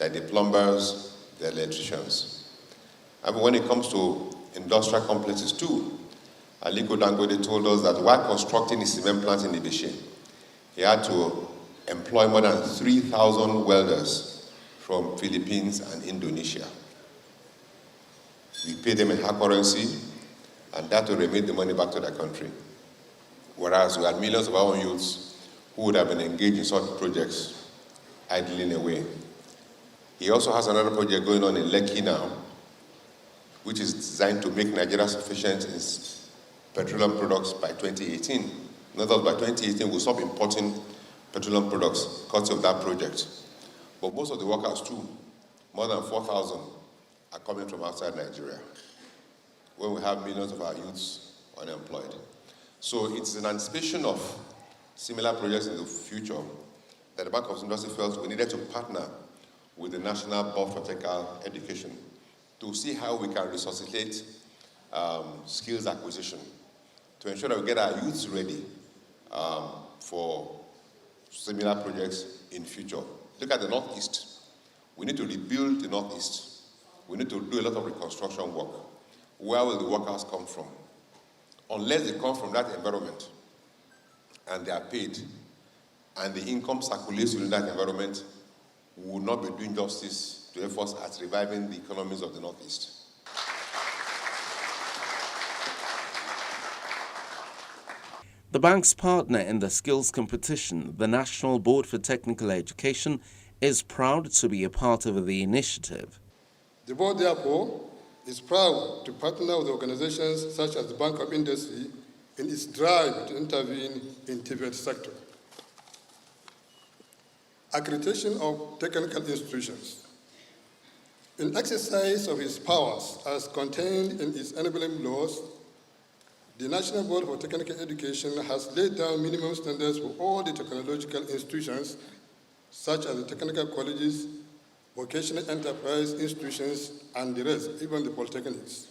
like the plumbers, the electricians. And when it comes to industrial complexes too, Aliko Dangote told us that while constructing his cement plant in Ibishe, he had to employ more than 3,000 welders from Philippines and Indonesia. We paid them in hard currency, and that will remit the money back to their country. Whereas we had millions of our own youths who would have been engaged in such projects, idling away. He also has another project going on in Lekki now, which is designed to make Nigeria sufficient in petroleum products by 2018. In other words, by 2018, we'll stop importing petroleum products because of that project. But most of the workers too, more than 4,000, are coming from outside Nigeria, when we have millions of our youths unemployed. So it's an anticipation of similar projects in the future that the Bank of Industry felt we needed to partner with the National Board for Technical Education to see how we can resuscitate skills acquisition to ensure that we get our youths ready for similar projects in future. Look at the Northeast. We need to rebuild the Northeast. We need to do a lot of reconstruction work. Where will the workers come from? Unless they come from that environment and they are paid and the income circulates within that environment, we will not be doing justice to efforts at reviving the economies of the Northeast. The bank's partner in the skills competition, the National Board for Technical Education, is proud to be a part of the initiative. The board, therefore, is proud to partner with organizations such as the Bank of Industry in its drive to intervene in the TVET sector. Accreditation of technical institutions. In exercise of its powers as contained in its enabling laws, the National Board for Technical Education has laid down minimum standards for all the technological institutions, such as the technical colleges, vocational enterprise institutions, and the rest, even the polytechnics,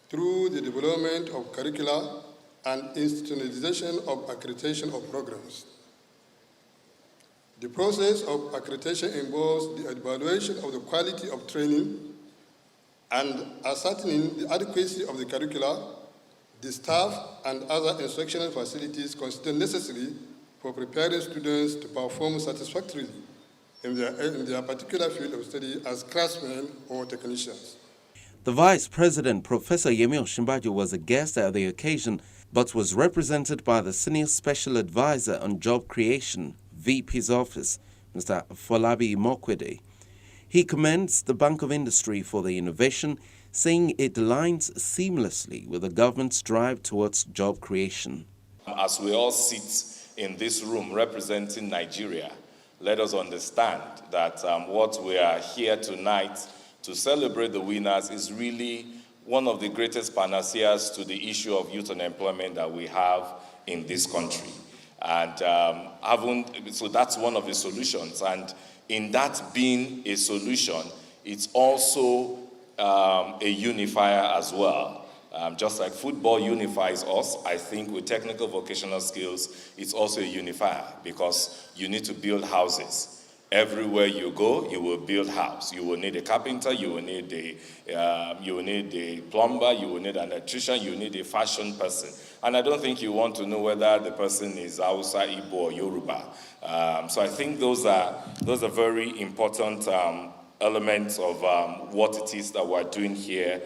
through the development of curricula and institutionalization of accreditation of programs. The process of accreditation involves the evaluation of the quality of training and ascertaining the adequacy of the curricula, the staff, and other instructional facilities considered necessary for preparing students to perform satisfactorily in their particular field of study as craftsmen or technicians. The Vice President, Professor Yemi Osinbajo, was a guest at the occasion, but was represented by the Senior Special Advisor on Job Creation, VP's office, Mr. Folabi Mokwede. He commends the Bank of Industry for the innovation, saying it aligns seamlessly with the government's drive towards job creation. As we all sit in this room representing Nigeria, let us understand that what we are here tonight to celebrate the winners is really one of the greatest panaceas to the issue of youth unemployment that we have in this country. And so that's one of the solutions. And in that being a solution, it's also a unifier as well. Just like football unifies us, I think with technical vocational skills, it's also a unifier because you need to build houses. Everywhere you go, you will build house. You will need a carpenter, you will need a plumber, you will need an electrician, you need a fashion person. And I don't think you want to know whether the person is Hausa, Igbo, or Yoruba. So I think those are very important elements of what it is that we're doing here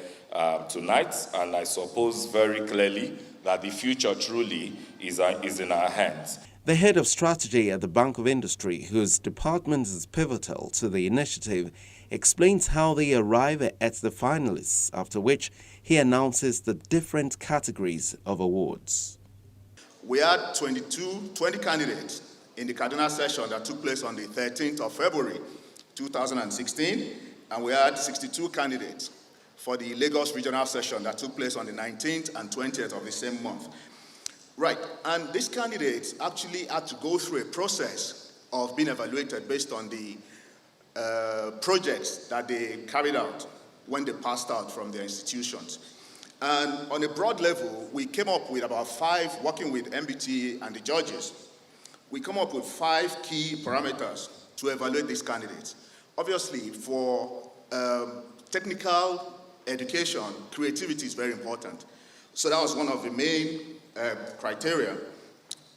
tonight, and I suppose very clearly that the future truly is in our hands. The head of strategy at the Bank of Industry, whose department is pivotal to the initiative, explains how they arrive at the finalists, after which he announces the different categories of awards. We had 20 candidates in the Kaduna session that took place on the 13th of February 2016, and we had 62 candidates for the Lagos regional session that took place on the 19th and 20th of the same month. Right, and these candidates actually had to go through a process of being evaluated based on the projects that they carried out when they passed out from their institutions. And on a broad level, we came up with about 5, working with NBTE and the judges, we come up with 5 key parameters to evaluate these candidates. Obviously, for technical education, creativity is very important. So that was one of the main criteria.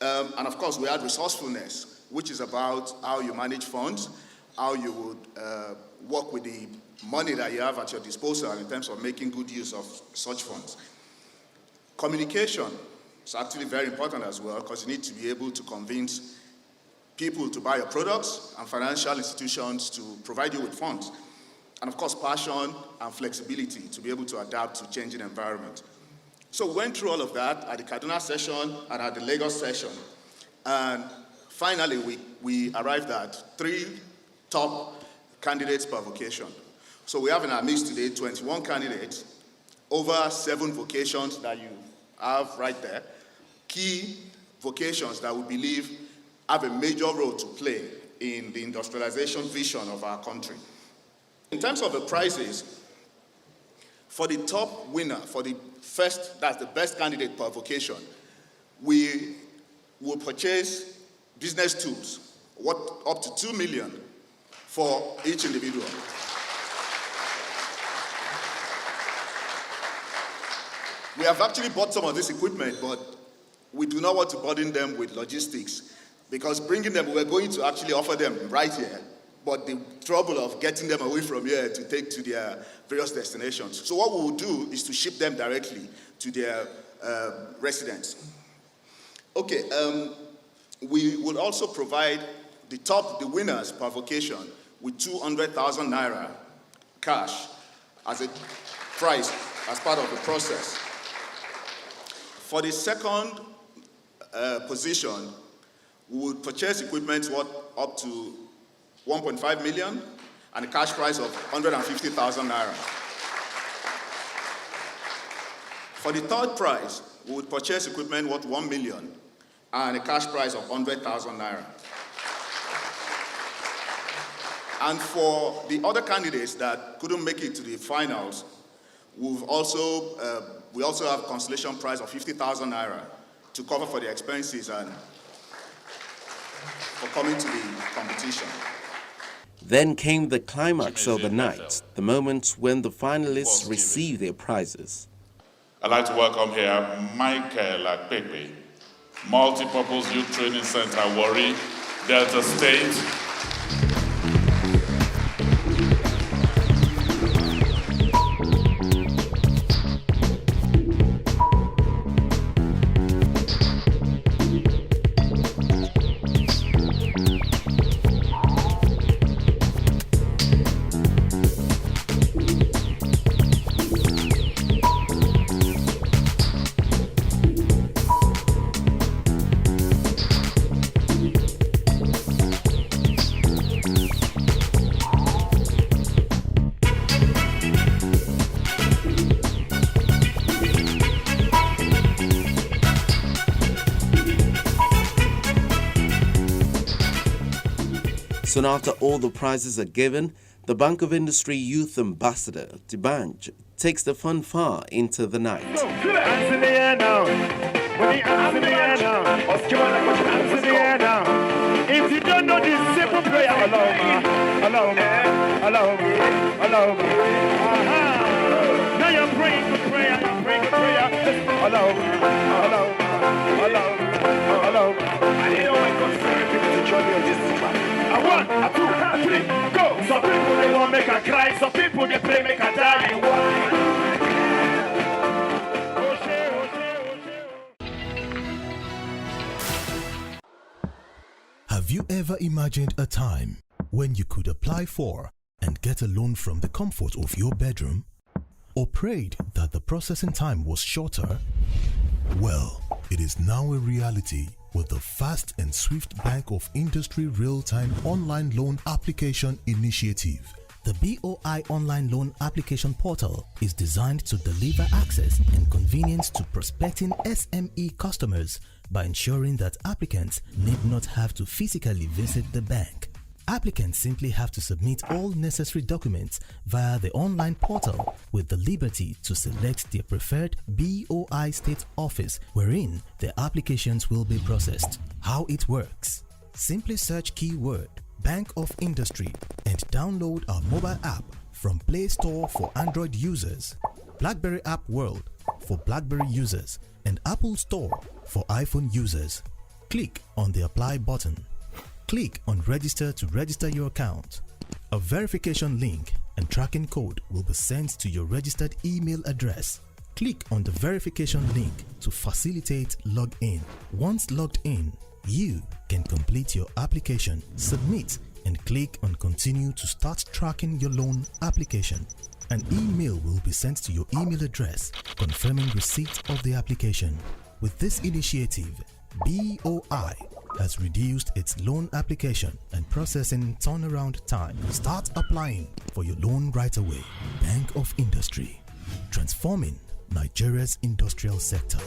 And of course, we had resourcefulness, which is about how you manage funds, how you would work with the money that you have at your disposal in terms of making good use of such funds. Communication is actually very important as well, because you need to be able to convince people to buy your products and financial institutions to provide you with funds. And of course, passion and flexibility to be able to adapt to changing environment. So we went through all of that at the Kaduna session and at the Lagos session. And finally, we arrived at 3 top candidates per vocation. So we have in our midst today 21 candidates, over 7 vocations that you have right there, key vocations that we believe have a major role to play in the industrialization vision of our country. In terms of the prizes, for the top winner, for the first, that's the best candidate per vocation, we will purchase business tools worth up to 2 million for each individual. We have actually bought some of this equipment, but we do not want to burden them with logistics, because bringing them, we're going to actually offer them right here, but the trouble of getting them away from here to take to their various destinations. So what we will do is to ship them directly to their residents. Okay, we will also provide the winners per vocation with 200,000 naira cash as a prize as part of the process. For the second position, we would purchase equipment worth up to 1.5 million and a cash prize of 150,000 naira. For the third prize, we would purchase equipment worth 1 million and a cash prize of 100,000 naira. And for the other candidates that couldn't make it to the finals, we also have a consolation prize of 50,000 naira to cover for the expenses and for coming to the competition. Then came the climax of the night, the moment when the finalists received their prizes. I'd like to welcome here Michael Akpepe, Multipurpose Youth Training Center, Warri, Delta State. Soon after all the prizes are given, the Bank of Industry Youth Ambassador, Dibanj, takes the fun far into the night. If you don't know this simple prayer, allow me. Now you're praying good prayer, allow me. I need all my concerned people to join me on this one. A 1, a 2, a 3, go! Some people they won't make a cry, some people they pray make a die. Have you ever imagined a time when you could apply for and get a loan from the comfort of your bedroom? Or prayed that the processing time was shorter? Well, it is now a reality with the fast and swift Bank of Industry real-time online loan application initiative. The BOI online loan application portal is designed to deliver access and convenience to prospecting SME customers by ensuring that applicants need not have to physically visit the bank. Applicants simply have to submit all necessary documents via the online portal with the liberty to select their preferred BOI state office wherein their applications will be processed. How it works? Simply search keyword Bank of Industry, and download our mobile app from Play Store for Android users, BlackBerry App World for BlackBerry users, and Apple Store for iPhone users. Click on the Apply button. Click on Register to register your account. A verification link and tracking code will be sent to your registered email address. Click on the verification link to facilitate login. Once logged in, you can complete your application, submit, and click on Continue to start tracking your loan application. An email will be sent to your email address confirming receipt of the application. With this initiative, BOI has reduced its loan application and processing turnaround time. Start applying for your loan right away. Bank of Industry, transforming Nigeria's industrial sector.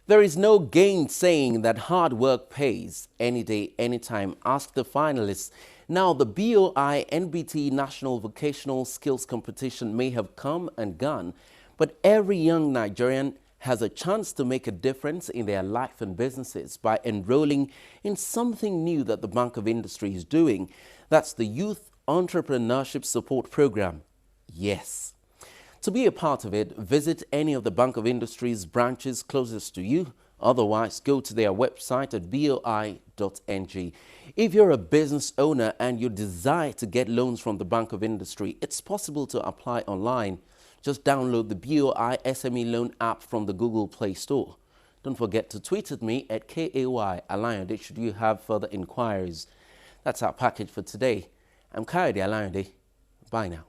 There is no gainsaying that hard work pays. Any day, anytime. Ask the finalists. Now, the BOI NBTE National Vocational Skills Competition may have come and gone, but every young Nigerian has a chance to make a difference in their life and businesses by enrolling in something new that the Bank of Industry is doing. That's the Youth Entrepreneurship Support Program. Yes. To be a part of it, visit any of the Bank of Industry's branches closest to you. Otherwise, go to their website at boi.ng. If you're a business owner and you desire to get loans from the Bank of Industry, it's possible to apply online. Just download the BOI SME Loan app from the Google Play Store. Don't forget to tweet at me at KAY Alayande should you have further inquiries. That's our package for today. I'm Kayode Alayande. Bye now.